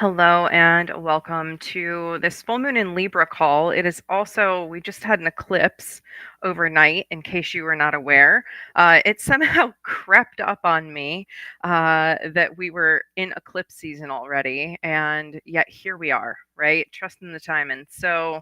Hello and welcome to this full moon in Libra call. It is also, we just had an eclipse overnight, in case you were not aware. It somehow crept up on me that we were in eclipse season already, and yet here we are, right? Trusting the timing. So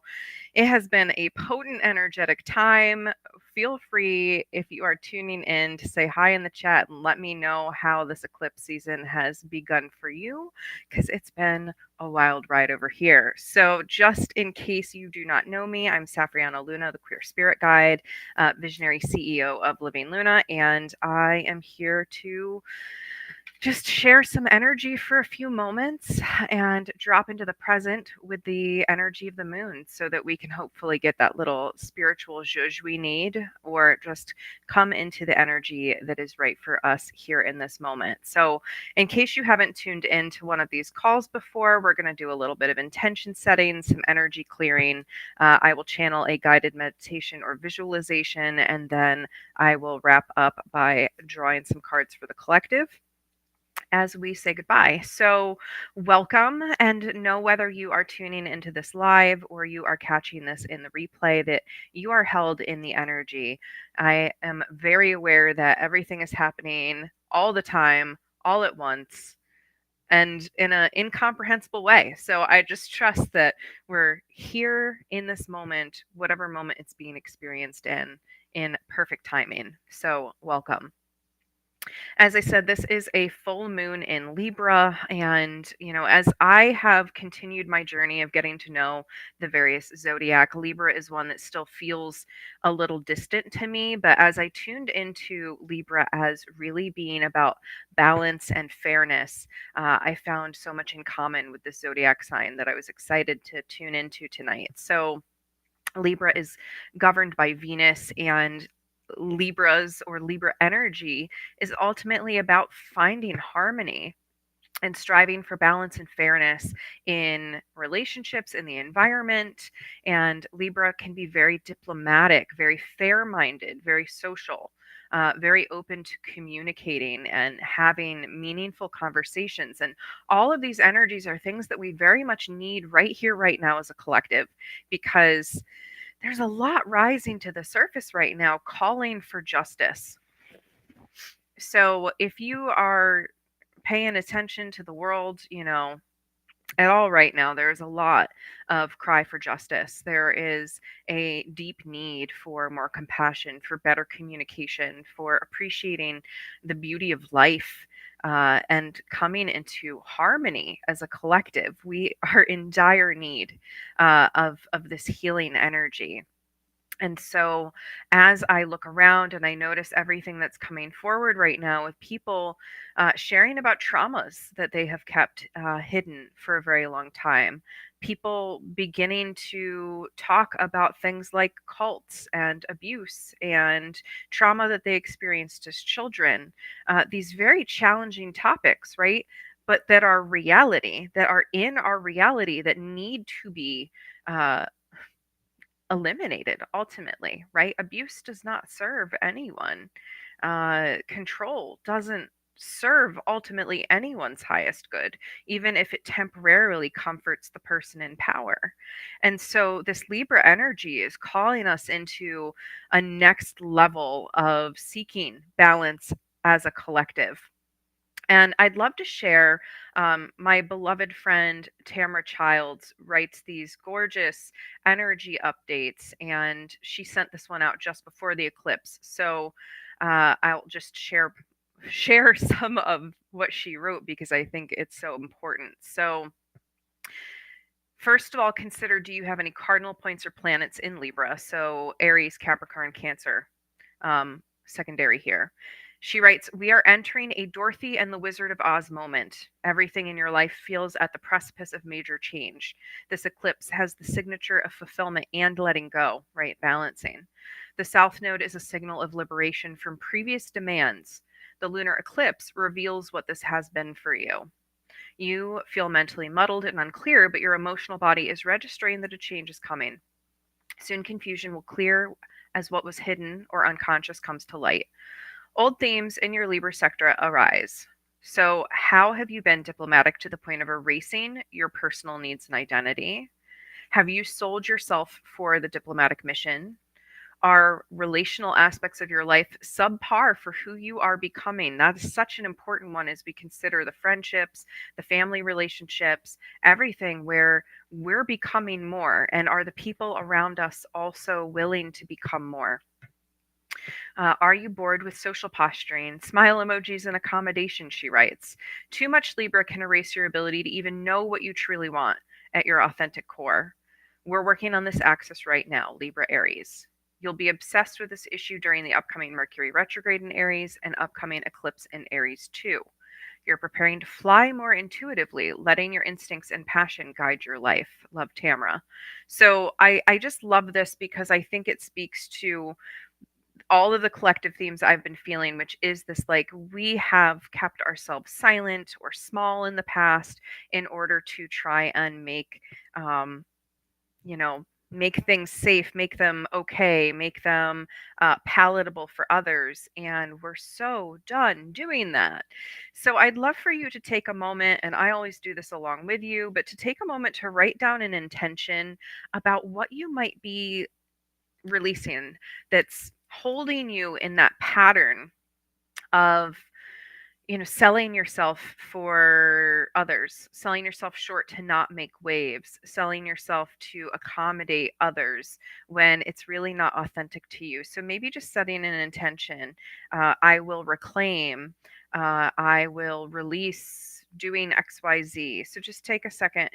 it has been a potent, energetic time. Feel free, if you are tuning in, to say hi in the chat and let me know how this eclipse season has begun for you, because it's been a wild ride over here. So, just in case you do not know me, I'm Safrianna Lughna, the queer spirit guide, visionary CEO of Living Luna, and I am here to just share some energy for a few moments and drop into the present with the energy of the moon so that we can hopefully get that little spiritual zhuzh we need, or just come into the energy that is right for us here in this moment. So, in case you haven't tuned into one of these calls before, we're going to do a little bit of intention setting, some energy clearing. I will channel a guided meditation or visualization, and then I will wrap up by drawing some cards for the collective as we say goodbye. So, welcome, and know whether you are tuning into this live or you are catching this in the replay that you are held in the energy. I am very aware that everything is happening all the time, all at once, and in an incomprehensible way. So, I just trust that we're here in this moment, whatever moment it's being experienced in perfect timing. So, welcome. As I said, this is a full moon in Libra. And, as I have continued my journey of getting to know the various zodiac, Libra is one that still feels a little distant to me. But as I tuned into Libra as really being about balance and fairness, I found so much in common with the zodiac sign that I was excited to tune into tonight. So, Libra is governed by Venus, and Libras or Libra energy is ultimately about finding harmony and striving for balance and fairness in relationships, in the environment. And Libra can be very diplomatic, very fair minded, very social. Very open to communicating and having meaningful conversations. And all of these energies are things that we very much need right here, right now, as a collective, because there's a lot rising to the surface right now calling for justice. So if you are paying attention to the world, at all right now, there's a lot of cry for justice. There is a deep need for more compassion, for better communication, for appreciating the beauty of life. And coming into harmony as a collective, we are in dire need of this healing energy. And so, as I look around and I notice everything that's coming forward right now with people sharing about traumas that they have kept hidden for a very long time, people beginning to talk about things like cults and abuse and trauma that they experienced as children, these very challenging topics, right? But that are reality, that are in our reality, that need to be. Eliminated ultimately, right? Abuse does not serve anyone. Control doesn't serve ultimately anyone's highest good, even if it temporarily comforts the person in power. And so, this Libra energy is calling us into a next level of seeking balance as a collective. And I'd love to share. My beloved friend Tamara Childs writes these gorgeous energy updates, and she sent this one out just before the eclipse. So I'll just share some of what she wrote because I think it's so important. So first of all, consider, do you have any cardinal points or planets in Libra? So Aries, Capricorn, Cancer, secondary here. She writes, "We are entering a Dorothy and the Wizard of Oz moment. Everything in your life feels at the precipice of major change. This eclipse has the signature of fulfillment and letting go, right? Balancing. The South Node is a signal of liberation from previous demands. The lunar eclipse reveals what this has been for you. You feel mentally muddled and unclear, but your emotional body is registering that a change is coming. Soon confusion will clear as what was hidden or unconscious comes to light. Old themes in your Libra sector arise. So, how have you been diplomatic to the point of erasing your personal needs and identity? Have you sold yourself for the diplomatic mission? Are relational aspects of your life subpar for who you are becoming? That is such an important one as we consider the friendships, the family relationships, everything where we're becoming more. And are the people around us also willing to become more? Are you bored with social posturing? Smile emojis and accommodation, she writes. Too much Libra can erase your ability to even know what you truly want at your authentic core. We're working on this axis right now, Libra Aries. You'll be obsessed with this issue during the upcoming Mercury retrograde in Aries and upcoming eclipse in Aries too. You're preparing to fly more intuitively, letting your instincts and passion guide your life. Love, Tamara. So I just love this because I think it speaks to all of the collective themes I've been feeling, which is this like we have kept ourselves silent or small in the past in order to try and make, um, you know, make things safe, make them okay, make them palatable for others. And we're so done doing that. So I'd love for you to take a moment, and I always do this along with you, but to take a moment to write down an intention about what you might be releasing that's holding you in that pattern of selling yourself for others, selling yourself short to not make waves, selling yourself to accommodate others when it's really not authentic to you. So maybe just setting an intention. I will reclaim, I will release doing XYZ. So just take a second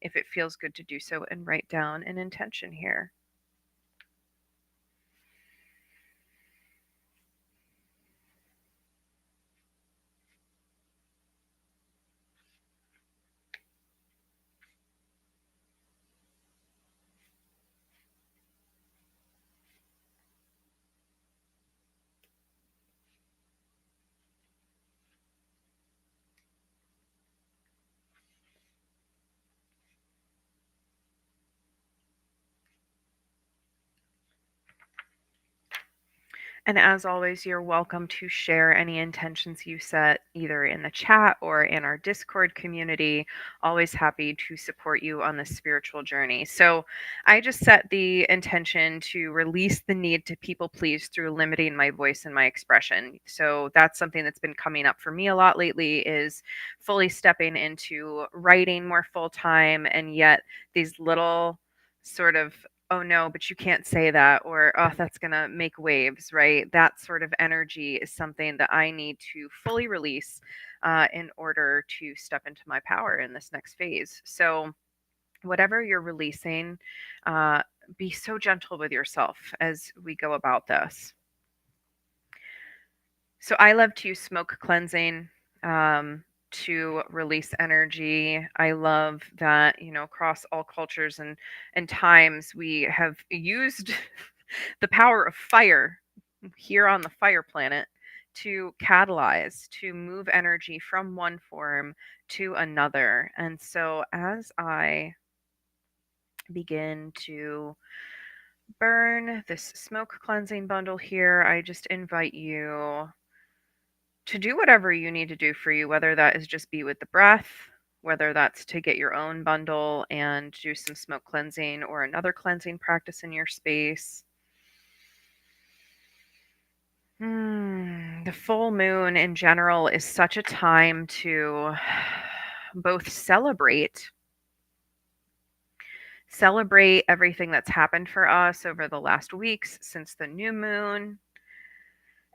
if it feels good to do so and write down an intention here. And as always, you're welcome to share any intentions you set either in the chat or in our Discord community. Always happy to support you on this spiritual journey. So, I just set the intention to release the need to people please through limiting my voice and my expression. So, that's something that's been coming up for me a lot lately is fully stepping into writing more full time, and yet these little sort of, oh no, but you can't say that, or oh, that's going to make waves, right? That sort of energy is something that I need to fully release in order to step into my power in this next phase. So, whatever you're releasing, uh, be so gentle with yourself as we go about this. So I love to use smoke cleansing to release energy. I love that, across all cultures and times, we have used the power of fire here on the fire planet to catalyze, to move energy from one form to another. And so as I begin to burn this smoke cleansing bundle here, I just invite you to do whatever you need to do for you, whether that is just be with the breath, whether that's to get your own bundle and do some smoke cleansing or another cleansing practice in your space. The full moon in general is such a time to both celebrate everything that's happened for us over the last weeks since the new moon,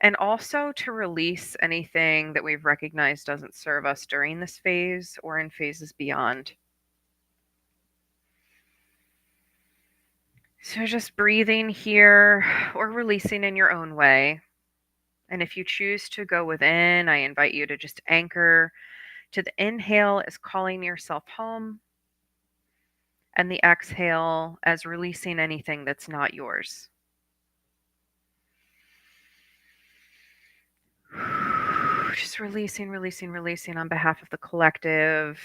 and also to release anything that we've recognized doesn't serve us during this phase or in phases beyond. So just breathing here or releasing in your own way. And if you choose to go within, I invite you to just anchor to the inhale as calling yourself home, and the exhale as releasing anything that's not yours. Just releasing on behalf of the collective,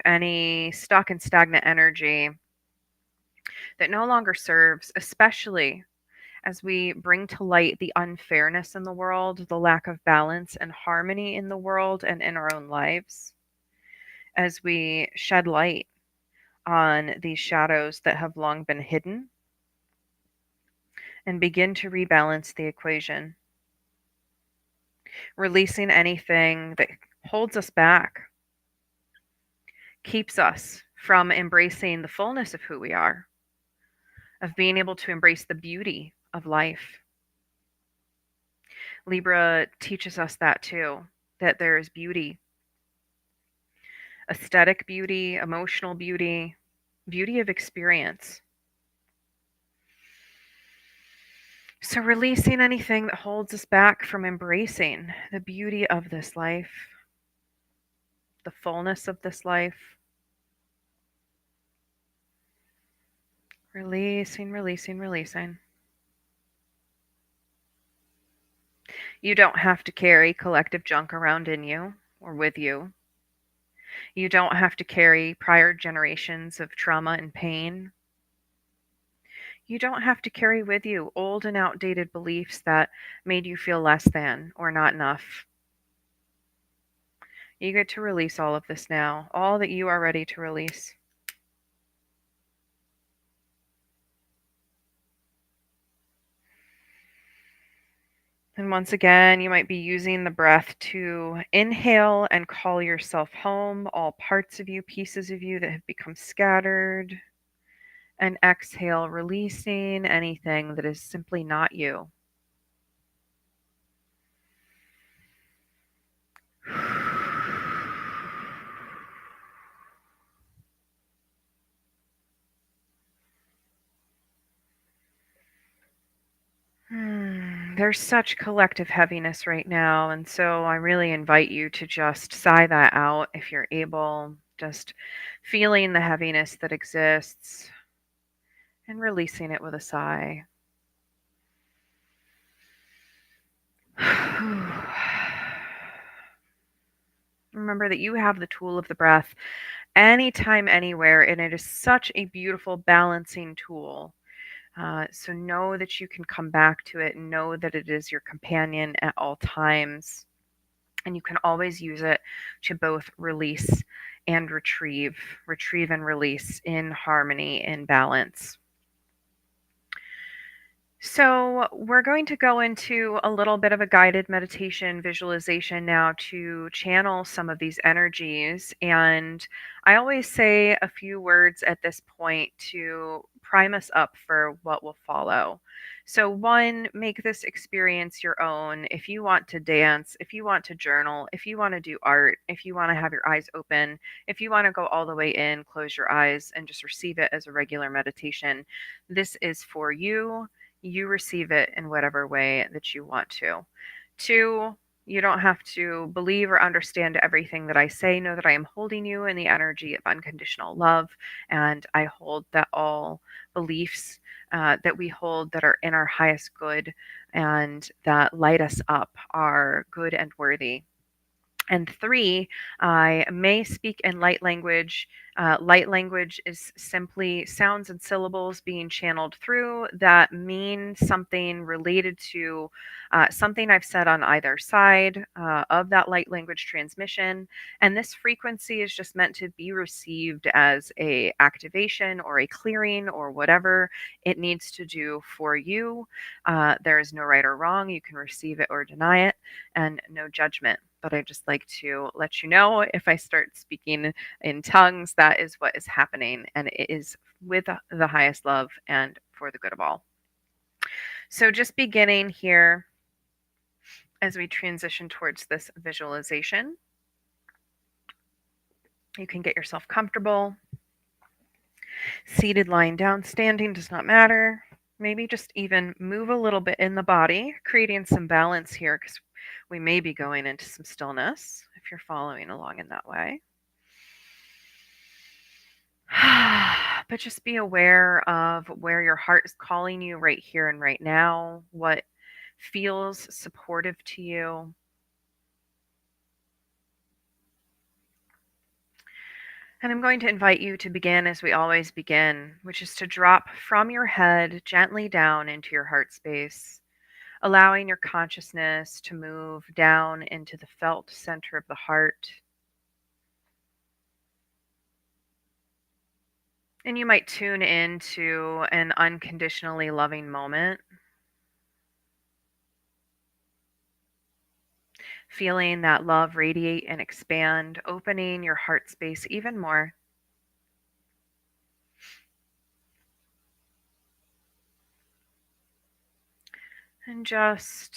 any stuck and stagnant energy that no longer serves, especially as we bring to light the unfairness in the world, the lack of balance and harmony in the world and in our own lives, as we shed light on these shadows that have long been hidden and begin to rebalance the equation, releasing anything that holds us back, keeps us from embracing the fullness of who we are, of being able to embrace the beauty of life. Libra teaches us that too, that there is beauty, aesthetic beauty, emotional beauty, beauty of experience. So, releasing anything that holds us back from embracing the beauty of this life, the fullness of this life. Releasing, releasing, releasing. You don't have to carry collective junk around in you or with you. You don't have to carry prior generations of trauma and pain. You don't have to carry with you old and outdated beliefs that made you feel less than or not enough. You get to release all of this now, all that you are ready to release. And once again, you might be using the breath to inhale and call yourself home, all parts of you, pieces of you that have become scattered. And exhale, releasing anything that is simply not you. There's such collective heaviness right now, and so I really invite you to just sigh that out if you're able, just feeling the heaviness that exists and releasing it with a sigh. Remember that you have the tool of the breath anytime, anywhere, and it is such a beautiful balancing tool. So know that you can come back to it and know that it is your companion at all times. And you can always use it to both release and retrieve and release in harmony, in balance. So, we're going to go into a little bit of a guided meditation visualization now to channel some of these energies. And I always say a few words at this point to prime us up for what will follow. So, one, make this experience your own. If you want to dance, if you want to journal, if you want to do art, if you want to have your eyes open, if you want to go all the way in, close your eyes and just receive it as a regular meditation, this is for you. You receive it in whatever way that you want to. Two, you don't have to believe or understand everything that I say. Know that I am holding you in the energy of unconditional love, and I hold that all beliefs that we hold that are in our highest good and that light us up are good and worthy. And three, I may speak in light language. Light language is simply sounds and syllables being channeled through that mean something related to something I've said on either side of that light language transmission. And this frequency is just meant to be received as a activation or a clearing or whatever it needs to do for you. There is no right or wrong. You can receive it or deny it, and no judgment. But I just like to let you know if I start speaking in tongues, that is what is happening. And it is with the highest love and for the good of all. So, just beginning here as we transition towards this visualization, you can get yourself comfortable. Seated, lying down, standing does not matter. Maybe just even move a little bit in the body, creating some balance here because we may be going into some stillness if you're following along in that way. But just be aware of where your heart is calling you right here and right now, what feels supportive to you. And I'm going to invite you to begin as we always begin, which is to drop from your head gently down into your heart space, allowing your consciousness to move down into the felt center of the heart. And you might tune into an unconditionally loving moment, feeling that love radiate and expand, opening your heart space even more. And just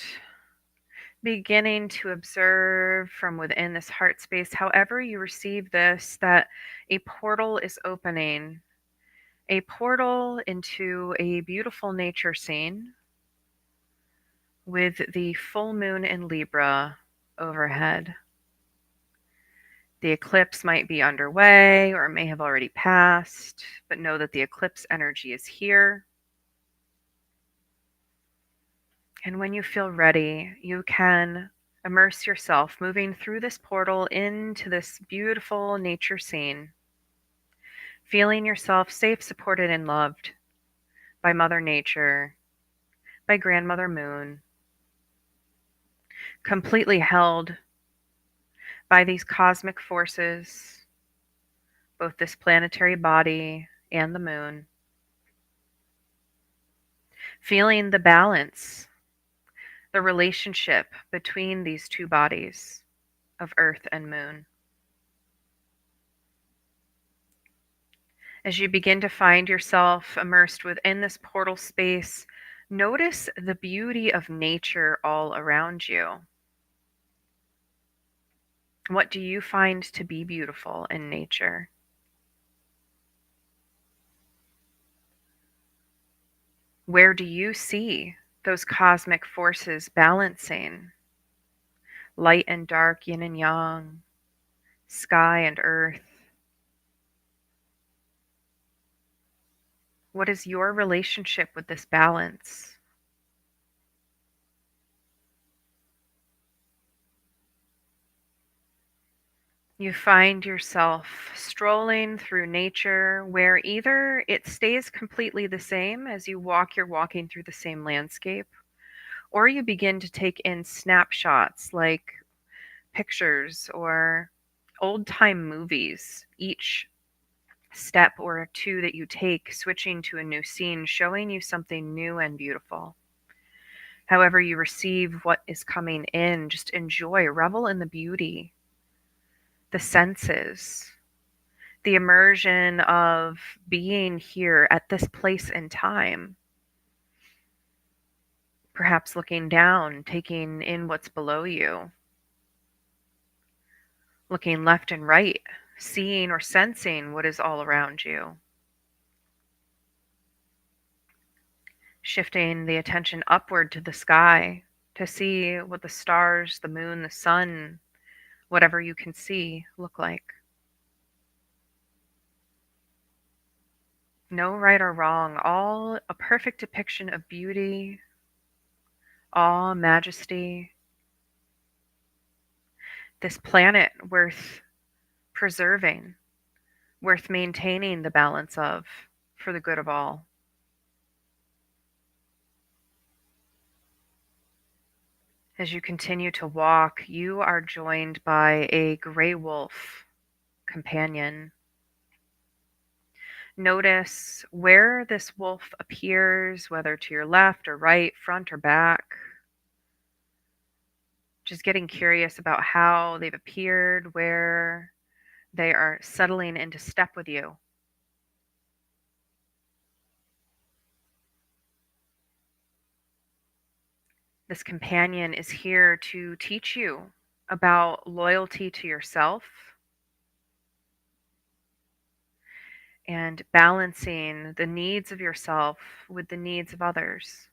beginning to observe from within this heart space, however you receive this, that a portal is opening, a portal into a beautiful nature scene with the full moon in Libra overhead. The eclipse might be underway or may have already passed, but know that the eclipse energy is here. And when you feel ready, you can immerse yourself moving through this portal into this beautiful nature scene, feeling yourself safe, supported, and loved by Mother Nature, by Grandmother Moon, completely held by these cosmic forces, both this planetary body and the moon, feeling the balance, the relationship between these two bodies of Earth and Moon. As you begin to find yourself immersed within this portal space, notice the beauty of nature all around you. What do you find to be beautiful in nature? Where do you see those cosmic forces balancing? Light and dark, yin and yang, sky and earth. What is your relationship with this balance? You find yourself strolling through nature where either it stays completely the same as you're walking through the same landscape, or you begin to take in snapshots like pictures or old time movies. Each step or two that you take, switching to a new scene, showing you something new and beautiful. However, you receive what is coming in, just enjoy, revel in the beauty, the senses, the immersion of being here at this place and time. Perhaps looking down, taking in what's below you, looking left and right, seeing or sensing what is all around you. Shifting the attention upward to the sky to see what the stars, the moon, the sun, whatever you can see, look like. No right or wrong, all a perfect depiction of beauty, awe, majesty. This planet worth preserving, worth maintaining the balance of for the good of all. As you continue to walk, you are joined by a gray wolf companion. Notice where this wolf appears, whether to your left or right, front or back. Just getting curious about how they've appeared, where they are settling into step with you. This companion is here to teach you about loyalty to yourself and balancing the needs of yourself with the needs of others.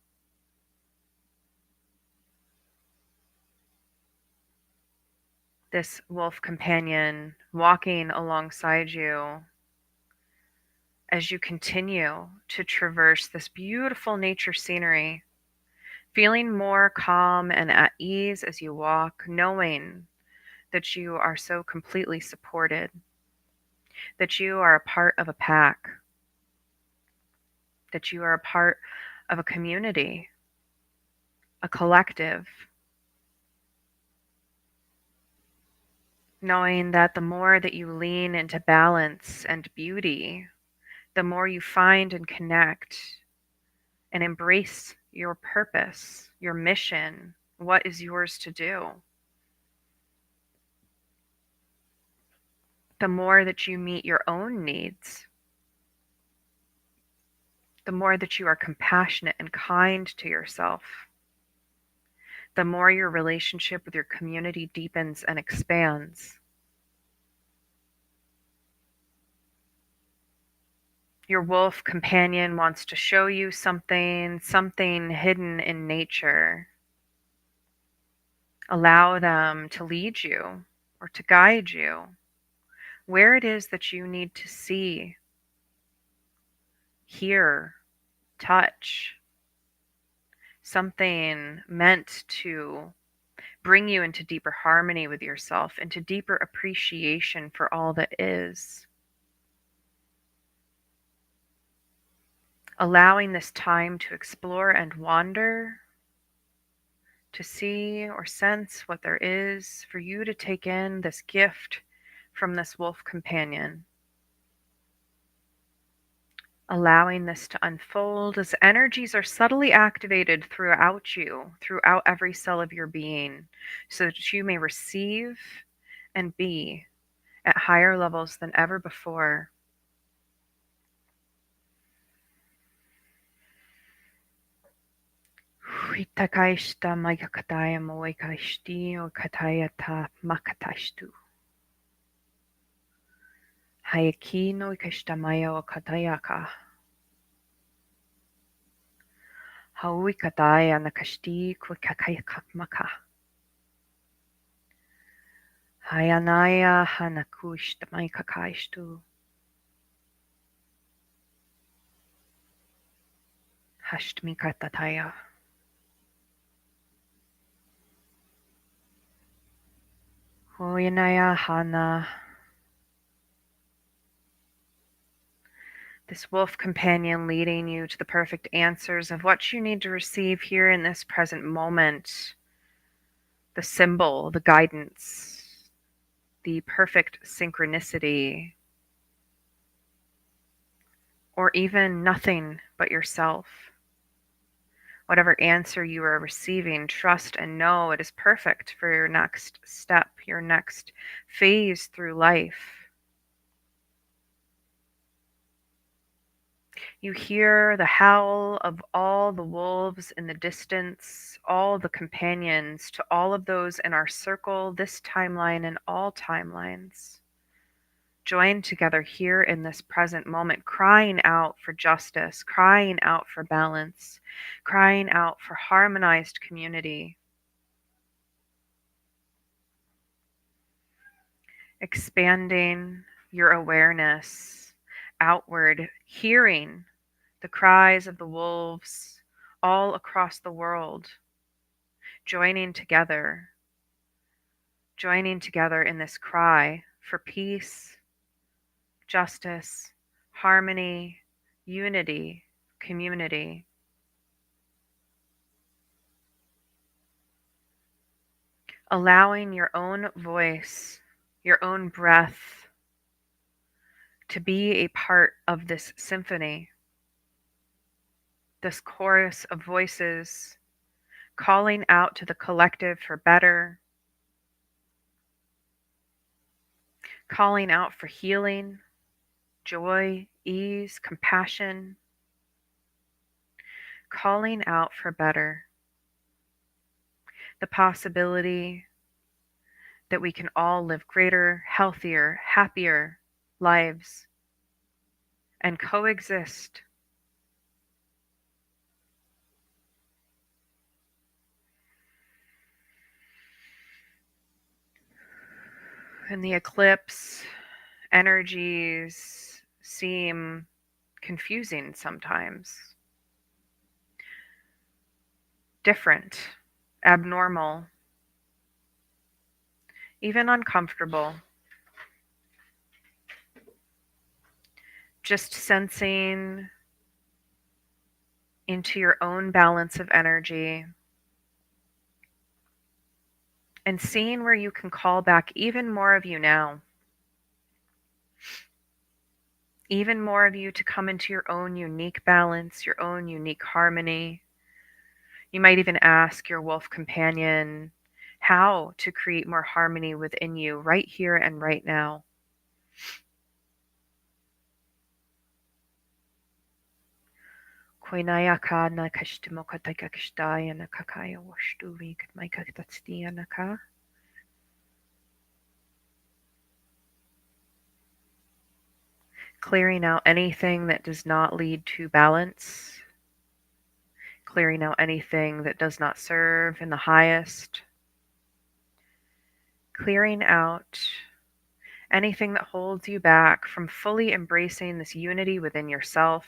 This wolf companion walking alongside you as you continue to traverse this beautiful nature scenery, feeling more calm and at ease as you walk, knowing that you are so completely supported. that you are a part of a pack, that you are a part of a community, a collective, knowing that the more that you lean into balance and beauty, the more you find and connect and embrace your purpose, your mission, what is yours to do. The more that you meet your own needs, the more that you are compassionate and kind to yourself, the more your relationship with your community deepens and expands. Your wolf companion wants to show you something hidden in nature. Allow them to lead you or to guide you where it is that you need to see, hear, touch, something meant to bring you into deeper harmony with yourself, into deeper appreciation for all that is. Allowing this time to explore and wander, to see or sense what there is, for you to take in this gift from this wolf companion. Allowing this to unfold as energies are subtly activated throughout you, throughout every cell of your being, so that you may receive and be at higher levels than ever before. Huitakaishta mayakataya moekaishti o katayata makatashtu. Hayakino ikashtamaya o katayaka. Hauikataya nakashti kwikakayakakmaka. Hayanaya hanakushtamayakakaishtu. Hashtmikatataya. Hoyanaya hana. This wolf companion leading you to the perfect answers of what you need to receive here in this present moment. The symbol, the guidance, the perfect synchronicity, or even nothing but yourself. Whatever answer you are receiving, trust and know it is perfect for your next step, your next phase through life. You hear the howl of all the wolves in the distance, all the companions to all of those in our circle, this timeline and all timelines. Join together here in this present moment, crying out for justice, crying out for balance, crying out for harmonized community. Expanding your awareness outward, hearing the cries of the wolves all across the world, joining together in this cry for peace, justice, harmony, unity, community. Allowing your own voice, your own breath to be a part of this symphony, this chorus of voices calling out to the collective for better, calling out for healing, joy, ease, compassion, calling out for better. The possibility that we can all live greater, healthier, happier lives and coexist. In the eclipse, energies seem confusing sometimes, different, abnormal, even uncomfortable. Just sensing into your own balance of energy and seeing where you can call back even more of you now. Even more of you to come into your own unique balance, your own unique harmony. You might even ask your wolf companion how to create more harmony within you right here and right now. Koinayaka na kashtimokataka kashtaya na kakaya washtuvi katmaika tatstia naka. Clearing out anything that does not lead to balance. Clearing out anything that does not serve in the highest. Clearing out anything that holds you back from fully embracing this unity within yourself.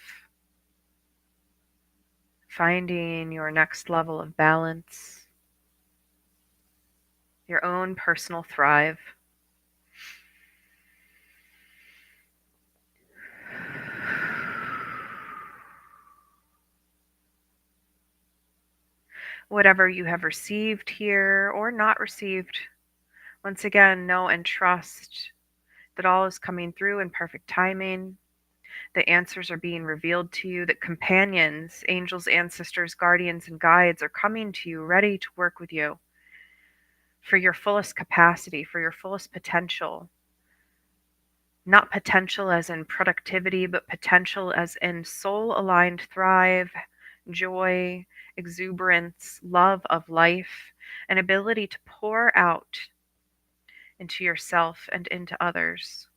Finding your next level of balance. Your own personal thrive. Whatever you have received here or not received, once again, know and trust that all is coming through in perfect timing. The answers are being revealed to you, that companions, angels, ancestors, guardians, and guides are coming to you ready to work with you for your fullest capacity, for your fullest potential. Not potential as in productivity, but potential as in soul aligned thrive, joy, exuberance, love of life, an ability to pour out into yourself and into others.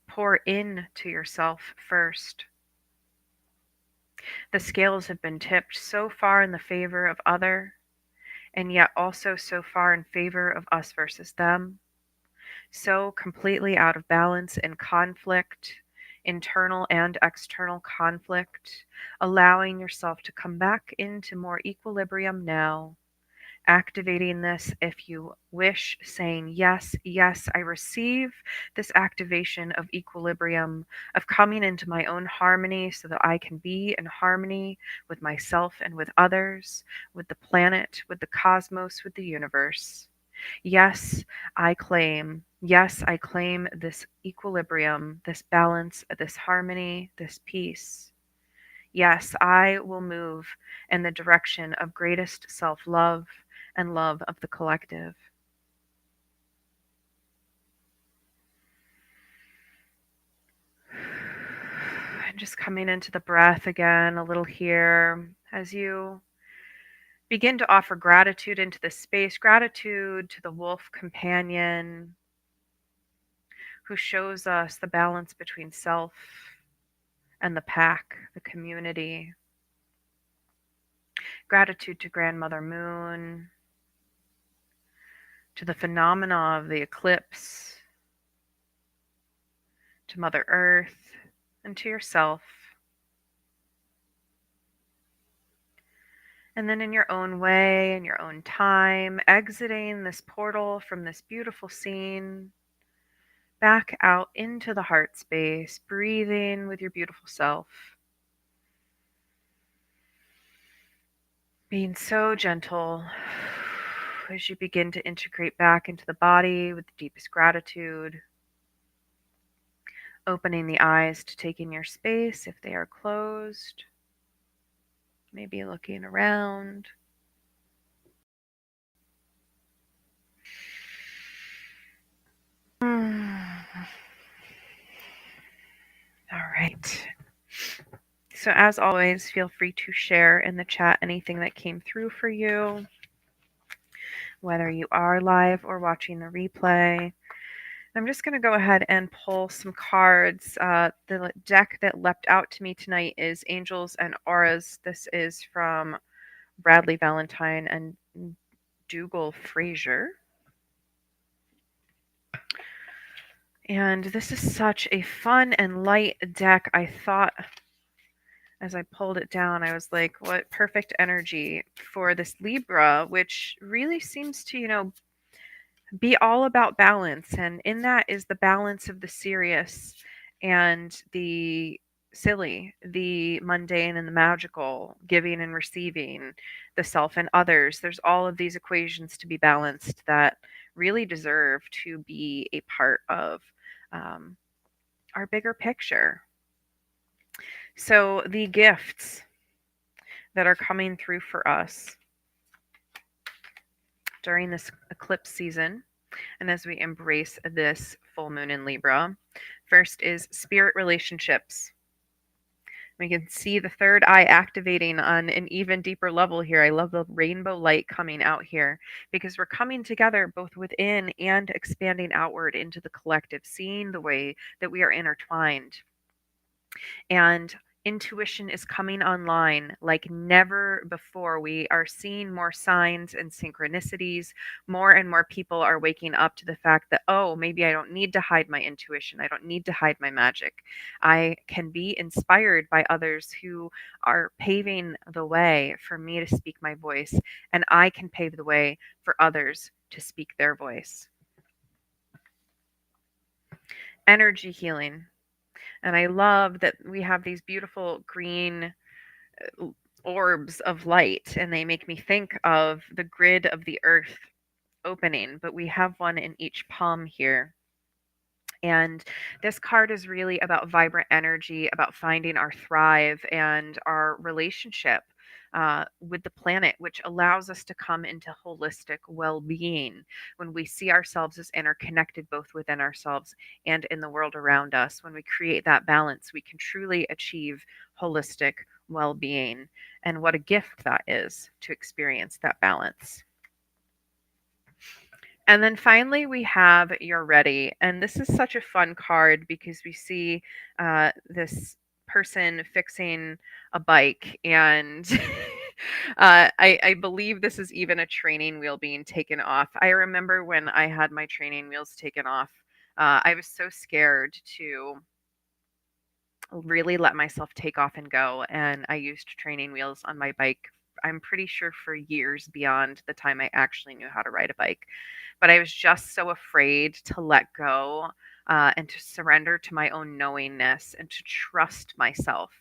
Pour into yourself first. The scales have been tipped so far in the favor of other, and yet also so far in favor of us versus them. So completely out of balance in conflict, internal and external conflict, allowing yourself to come back into more equilibrium now. Activating this if you wish, saying, yes, yes, I receive this activation of equilibrium, of coming into my own harmony so that I can be in harmony with myself and with others, with the planet, with the cosmos, with the universe. Yes, yes, I claim this equilibrium, this balance, this harmony, this peace. Yes, I will move in the direction of greatest self love and love of the collective. And just coming into the breath again a little here as you begin to offer gratitude into the space, gratitude to the wolf companion who shows us the balance between self and the pack, the community. Gratitude to Grandmother Moon, to the phenomena of the eclipse, to Mother Earth, and to yourself. And then, in your own way, in your own time, exiting this portal from this beautiful scene, back out into the heart space, breathing with your beautiful self. Being so gentle as you begin to integrate back into the body with the deepest gratitude. Opening the eyes to take in your space if they are closed. Maybe looking around. All right. So, as always, feel free to share in the chat anything that came through for you, whether you are live or watching the replay. I'm just going to go ahead and pull some cards. The deck that leapt out to me tonight is Angels and Auras. This is from Bradley Valentine and Dougal Fraser. And this is such a fun and light deck. I thought as I pulled it down, I was like, what perfect energy for this Libra, which really seems to, be all about balance. And in that is the balance of the serious and the silly, the mundane and the magical, giving and receiving, the self and others. There's all of these equations to be balanced that really deserve to be a part of um, our bigger picture. So, the gifts that are coming through for us during this eclipse season and as we embrace this full moon in Libra, first is spirit relationships. We can see the third eye activating on an even deeper level here. I love the rainbow light coming out here because we're coming together both within and expanding outward into the collective, seeing the way that we are intertwined. And intuition is coming online like never before. We are seeing more signs and synchronicities. More and more people are waking up to the fact that, oh, maybe I don't need to hide my intuition. I don't need to hide my magic. I can be inspired by others who are paving the way for me to speak my voice, and I can pave the way for others to speak their voice. Energy healing. And I love that we have these beautiful green orbs of light, and they make me think of the grid of the earth opening, but we have one in each palm here. And this card is really about vibrant energy, about finding our thrive and our relationship with the planet, which allows us to come into holistic well being when we see ourselves as interconnected both within ourselves and in the world around us. When we create that balance, we can truly achieve holistic well being. And what a gift that is to experience that balance. And then finally, we have You're Ready. And this is such a fun card because we see this person fixing a bike. And I believe this is even a training wheel being taken off. I remember when I had my training wheels taken off, I was so scared to really let myself take off and go. And I used training wheels on my bike. I'm pretty sure for years beyond the time I actually knew how to ride a bike. But I was just so afraid to let go and to surrender to my own knowingness and to trust myself.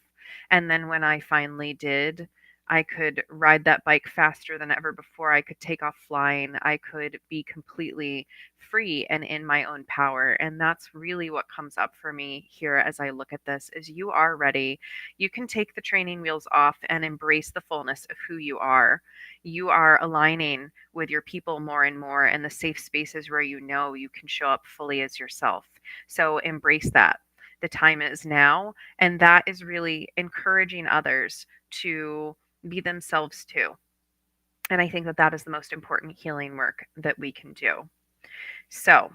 And then when I finally did, I could ride that bike faster than ever before. I could take off flying. I could be completely free and in my own power. And that's really what comes up for me here as I look at this is you are ready. You can take the training wheels off and embrace the fullness of who you are. You are aligning with your people more and more and the safe spaces where you know you can show up fully as yourself. So embrace that. The time is now. And that is really encouraging others to be themselves too. And I think that that is the most important healing work that we can do. So,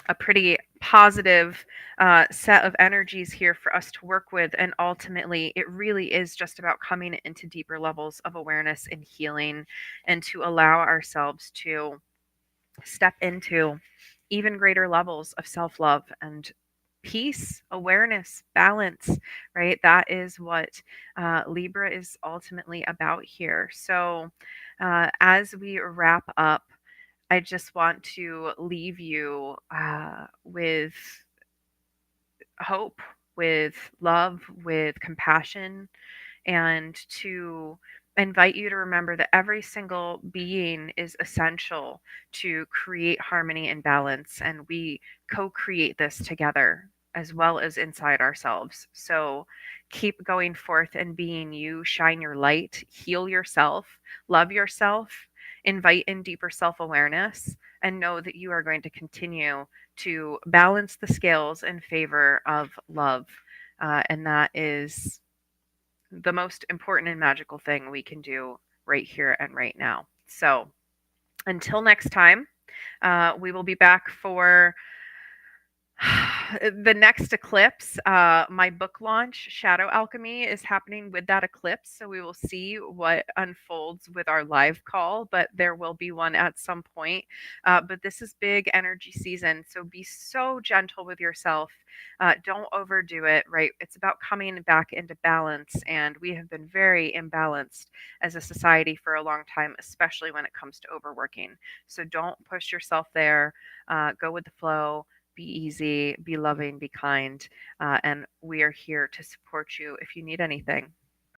a pretty positive set of energies here for us to work with. And ultimately, it really is just about coming into deeper levels of awareness and healing and to allow ourselves to step into even greater levels of self love and peace, awareness, balance, right? That is what Libra is ultimately about here. So, as we wrap up, I just want to leave you with hope, with love, with compassion, and to invite you to remember that every single being is essential to create harmony and balance. And we co create this together as well as inside ourselves. So keep going forth and being you, shine your light, heal yourself, love yourself, invite in deeper self awareness, and know that you are going to continue to balance the scales in favor of love. And that is the most important and magical thing we can do right here and right now. So until next time, we will be back for the next eclipse. My book launch, Shadow Alchemy, is happening with that eclipse. So we will see what unfolds with our live call, but there will be one at some point. But this is big energy season. So be so gentle with yourself. Don't overdo it, right? It's about coming back into balance. And we have been very imbalanced as a society for a long time, especially when it comes to overworking. So don't push yourself there. Go with the flow, be easy, be loving, be kind, and we are here to support you if you need anything.